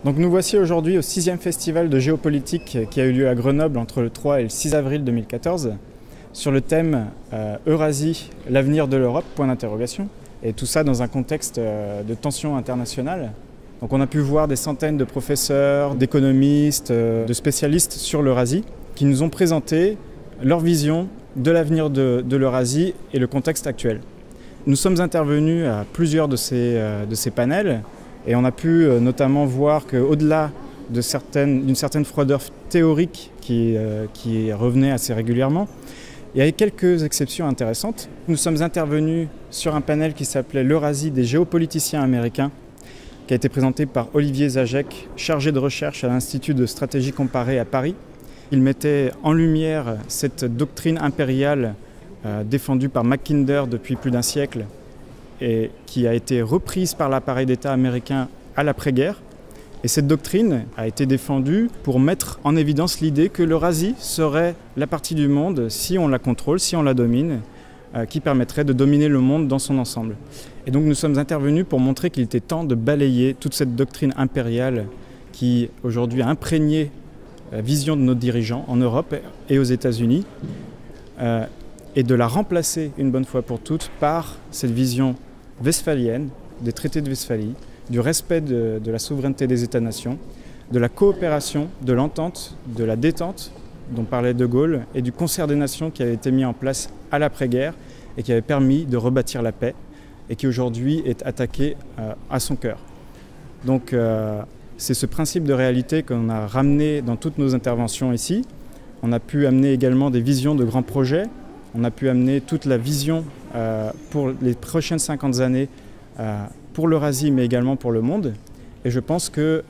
Donc nous voici aujourd'hui au 6e festival de géopolitique qui a eu lieu à Grenoble entre le 3 et le 6 avril 2014 sur le thème Eurasie, l'avenir de l'Europe, point d'interrogation. Et tout ça dans un contexte de tension internationale. Donc on a pu voir des centaines de professeurs, d'économistes, de spécialistes sur l'Eurasie qui nous ont présenté leur vision de l'avenir de l'Eurasie et le contexte actuel. Nous sommes intervenus à plusieurs de ces panels et on a pu notamment voir qu'au-delà d'une certaine froideur théorique qui revenait assez régulièrement, il y avait quelques exceptions intéressantes. Nous sommes intervenus sur un panel qui s'appelait l'Eurasie des géopoliticiens américains, qui a été présenté par Olivier Zajac, chargé de recherche à l'Institut de stratégie comparée à Paris. Il mettait en lumière cette doctrine impériale défendue par Mackinder depuis plus d'un siècle et qui a été reprise par l'appareil d'État américain à l'après-guerre. Et cette doctrine a été défendue pour mettre en évidence l'idée que l'Eurasie serait la partie du monde, si on la contrôle, si on la domine, qui permettrait de dominer le monde dans son ensemble. Et donc nous sommes intervenus pour montrer qu'il était temps de balayer toute cette doctrine impériale qui aujourd'hui a imprégné la vision de nos dirigeants en Europe et aux États-Unis, et de la remplacer une bonne fois pour toutes par cette vision westphalienne, des traités de Westphalie, du respect de la souveraineté des États-nations, de la coopération, de l'entente, de la détente dont parlait De Gaulle et du concert des nations qui avait été mis en place à l'après-guerre et qui avait permis de rebâtir la paix et qui aujourd'hui est attaqué à son cœur. Donc c'est ce principe de réalité qu'on a ramené dans toutes nos interventions ici. On a pu amener également des visions de grands projets. On a pu amener toute la vision pour les prochaines 50 années pour l'Eurasie, mais également pour le monde. Et je pense que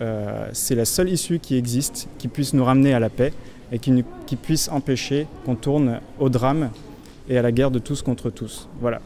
c'est la seule issue qui existe, qui puisse nous ramener à la paix et qui puisse empêcher qu'on tourne au drame et à la guerre de tous contre tous. Voilà.